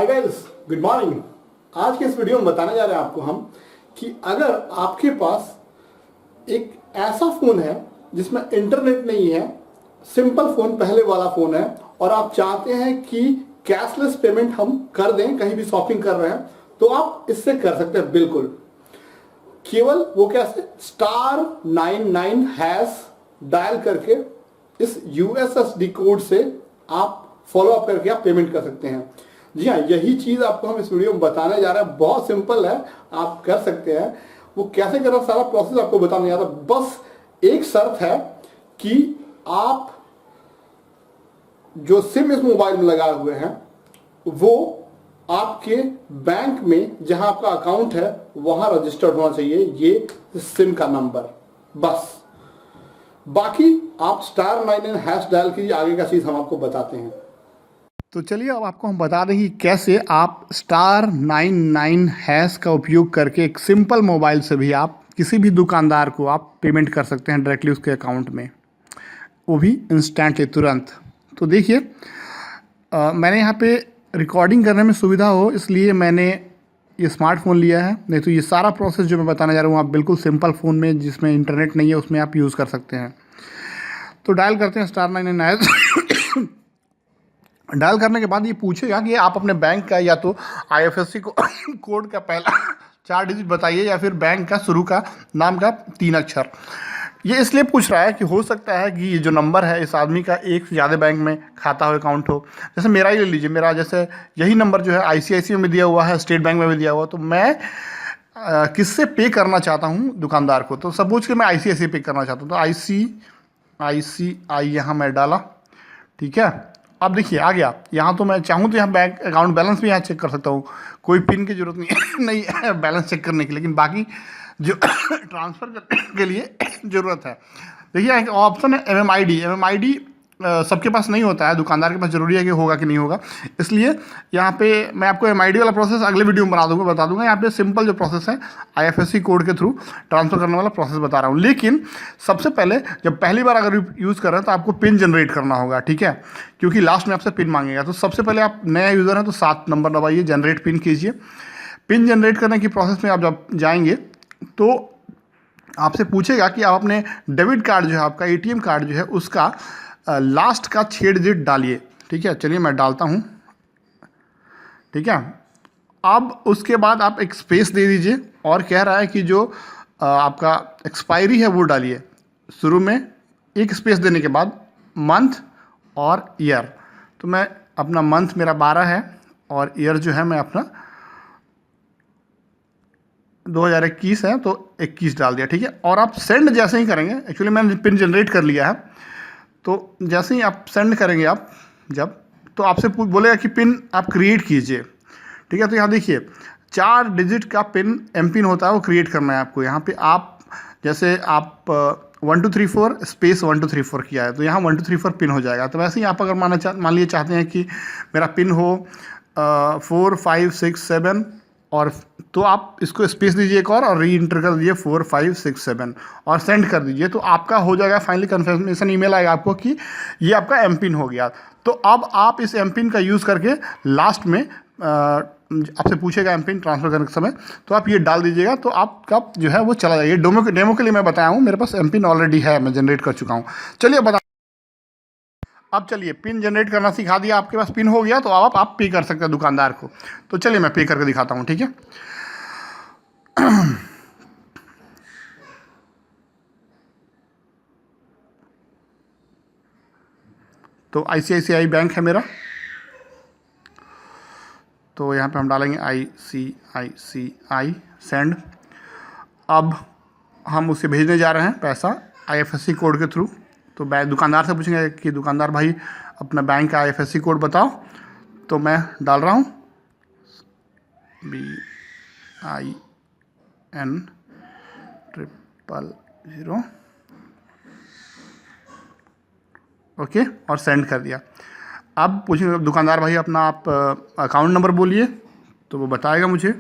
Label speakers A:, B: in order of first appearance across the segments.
A: Guys, good morning. आज के इस वीडियो में बताने जा रहे हैं आपको हम कि अगर आपके पास एक ऐसा फ़ोन है जिसमें इंटरनेट नहीं है, सिंपल फ़ोन पहले वाला फ़ोन है और आप चाहते हैं कि कैशलेस पेमेंट हम कर दें, कहीं भी शॉपिंग कर रहे हैं तो आप इससे कर सकते हैं। बिल्कुल, केवल वो कैसे, *99# डायल करके इस यूएसएसडी कोड से आप फॉलो अप करके आप पेमेंट कर सकते हैं। जी हाँ, यही चीज आपको हम इस वीडियो में बताने जा रहे हैं। बहुत सिंपल है, आप कर सकते हैं। वो कैसे करना, सारा प्रोसेस आपको बताने जा रहा है। बस एक शर्त है कि आप जो सिम इस मोबाइल में लगाए हुए हैं वो आपके बैंक में जहां आपका अकाउंट है वहां रजिस्टर्ड होना चाहिए, ये सिम का नंबर। बस बाकी आप *99# डायल कीजिए, आगे का चीज हम आपको बताते हैं। तो चलिए अब आपको हम बता दें कि कैसे आप *99# का उपयोग करके एक सिंपल मोबाइल से भी आप किसी भी दुकानदार को आप पेमेंट कर सकते हैं डायरेक्टली उसके अकाउंट में, वो भी इंस्टेंटली, तुरंत। तो देखिए, मैंने यहाँ पे रिकॉर्डिंग करने में सुविधा हो इसलिए मैंने ये स्मार्टफोन लिया है, नहीं तो ये सारा प्रोसेस जो मैं बताने जा रहा हूँ आप बिल्कुल सिंपल फ़ोन में जिसमें इंटरनेट नहीं है उसमें आप यूज़ कर सकते हैं। तो डायल करते हैं *99#। डायल करने के बाद ये पूछेगा कि आप अपने बैंक का या तो आईएफएससी कोड का पहला 4 डिजिट बताइए या फिर बैंक का शुरू का नाम का 3 अक्षर। ये इसलिए पूछ रहा है कि हो सकता है कि ये जो नंबर है इस आदमी का एक से ज़्यादा बैंक में खाता हो, अकाउंट हो। जैसे मेरा ही ले लीजिए, मेरा जैसे यही नंबर जो है आईसीआईसीआई में दिया हुआ है, स्टेट बैंक में भी दिया हुआ है। तो मैं किससे पे करना चाहता हूँ दुकानदार को, तो सपोज कि मैं आईसीआईसीआई पे करना चाहता हूँ, तो आईसीआईसीआई यहाँ मैं डाला। ठीक है, अब देखिए आ गया। यहाँ तो मैं चाहूँ तो यहाँ बैंक अकाउंट बैलेंस भी यहाँ चेक कर सकता हूँ, कोई पिन की जरूरत नहीं नहीं है बैलेंस चेक करने की, लेकिन बाकी जो ट्रांसफ़र करने के लिए ज़रूरत है। देखिए एक ऑप्शन है एमएमआईडी। सबके पास नहीं होता है, दुकानदार के पास ज़रूरी है कि होगा कि नहीं होगा, इसलिए यहाँ पे मैं आपको एमआईडी वाला प्रोसेस अगले वीडियो में बता दूंगा। यहाँ पे सिंपल जो प्रोसेस है आईएफएससी कोड के थ्रू ट्रांसफ़र करने वाला प्रोसेस बता रहा हूँ। लेकिन सबसे पहले जब पहली बार अगर यूज़ कर रहे हैं तो आपको पिन जनरेट करना होगा, ठीक है, क्योंकि लास्ट में आपसे पिन मांगेगा। तो सबसे पहले आप नया यूज़र हैं तो 7 नंबर दबाइए, जनरेट पिन कीजिए। पिन जनरेट करने की प्रोसेस में आप जब जाएंगे तो आपसे पूछेगा कि आप अपने डेबिट कार्ड जो है, आपका एटीएम कार्ड जो है, उसका लास्ट का 6 डिजिट डालिए। ठीक है, चलिए मैं डालता हूँ। ठीक है, अब उसके बाद आप एक स्पेस दे दीजिए और कह रहा है कि जो आपका एक्सपायरी है वो डालिए। शुरू में एक स्पेस देने के बाद मंथ और ईयर, तो मैं अपना मंथ मेरा 12 है और ईयर जो है मैं अपना 2021 है तो 21 डाल दिया। ठीक है, और आप सेंड जैसे ही करेंगे, एक्चुअली मैंने पिन जनरेट कर लिया है, तो जैसे ही आप सेंड करेंगे आप जब, तो आपसे बोलेगा कि पिन आप क्रिएट कीजिए। ठीक है, तो यहाँ देखिए 4 डिजिट का पिन एम पिन होता है, वो क्रिएट करना है आपको। यहाँ पे आप जैसे आप 1234 स्पेस 1234 किया है तो यहाँ 1234 पिन हो जाएगा। तो वैसे ही आप अगर मान लिए चाहते हैं कि मेरा पिन हो 4 5 6 7, और तो आप इसको स्पेस दीजिए एक और री इंटर कर दीजिए 4 5 6 7 और सेंड कर दीजिए, तो आपका हो जाएगा फाइनली कन्फर्मेशन ईमेल आएगा आपको कि ये आपका एम पिन हो गया। तो अब आप इस एम पिन का यूज़ करके लास्ट में आपसे पूछेगा एम पिन ट्रांसफ़र करने के समय, तो आप ये डाल दीजिएगा, तो आपका जो है वो चला जाएगा। डेमो के लिए मैं बताया हूँ, मेरे पास एम पिन ऑलरेडी है, मैं जनरेट कर चुका हूँ। चलिए बता, अब चलिए पिन जनरेट करना सिखा दिया, आपके पास पिन हो गया, तो अब आप पे कर सकते हैं दुकानदार को। तो चलिए मैं पे करके दिखाता हूँ। ठीक है, तो आईसीआईसीआई बैंक है मेरा, तो यहाँ पे हम डालेंगे ICICI सेंड। अब हम उसे भेजने जा रहे हैं पैसा आईएफएससी कोड के थ्रू। तो दुकानदार से पूछेंगे कि दुकानदार भाई अपना बैंक का आईएफएससी कोड बताओ, तो मैं डाल रहा हूँ BIN000, ओके, और सेंड कर दिया। अब पूछेंगे दुकानदार भाई अपना आप अकाउंट नंबर बोलिए, तो वो बताएगा मुझे।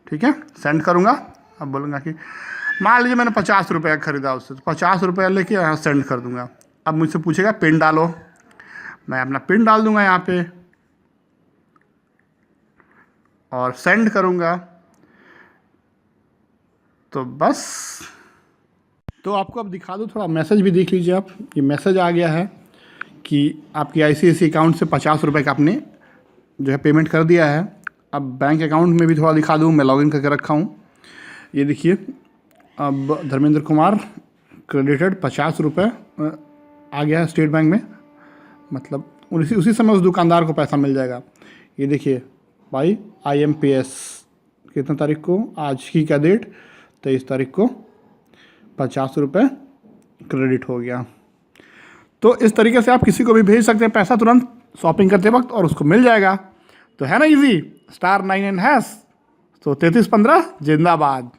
A: ठीक है, सेंड करूँगा। अब बोलूँगा कि मान लीजिए मैंने 50 रुपये खरीदा उससे, तो 50 रुपये लेके यहाँ सेंड कर दूंगा। अब मुझसे पूछेगा पिन डालो, मैं अपना पिन डाल दूंगा यहाँ पे और सेंड करूंगा। तो बस, तो आपको अब दिखा दूँ, थोड़ा मैसेज भी देख लीजिए आप। ये मैसेज आ गया है कि आपकी ICICI अकाउंट से 50 रुपये का आपने जो है पेमेंट कर दिया है। अब बैंक अकाउंट में भी थोड़ा दिखा दूँ, मैं लॉगिन करके रखा हूँ। ये देखिए, अब धर्मेंद्र कुमार क्रेडिटेड 50 रुपये आ गया है स्टेट बैंक में, मतलब उसी समय उस दुकानदार को पैसा मिल जाएगा। ये देखिए भाई, IMPS कितने तारीख को, आज की क्या डेट, 23 तारीख को 50 रुपये क्रेडिट हो गया। तो इस तरीके से आप किसी को भी भेज सकते हैं पैसा तुरंत शॉपिंग करते वक्त, और उसको मिल जाएगा। तो है ना इजी, *9 # तो 3315 जिंदाबाद।